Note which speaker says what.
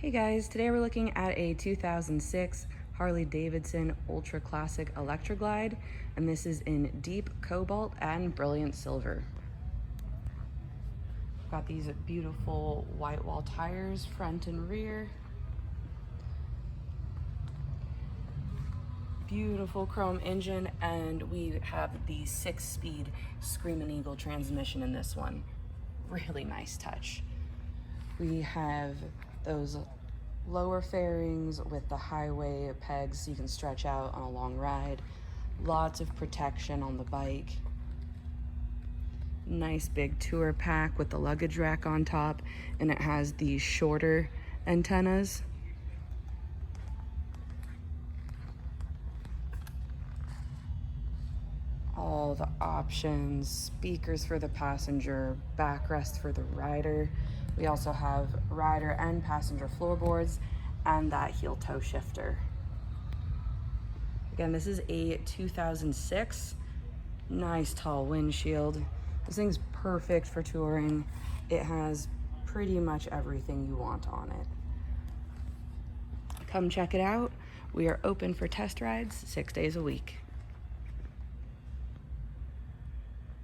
Speaker 1: Hey guys, today we're looking at a 2006 Harley Davidson Ultra Classic Electra Glide, and this is in deep cobalt and brilliant silver. Got these beautiful white wall tires, front and rear. Beautiful chrome engine, and we have the 6-speed Screamin' Eagle transmission in this one. Really nice touch. We have those lower fairings with the highway pegs so you can stretch out on a long ride. Lots of protection on the bike. Nice big tour pack with the luggage rack on top, and it has these shorter antennas. All the options, speakers for the passenger, backrest for the rider. We also have rider and passenger floorboards and that heel toe shifter. Again, this is a 2006. Nice tall windshield. This thing's perfect for touring. It has pretty much everything you want on it. Come check it out. We are open for test rides 6 days a week.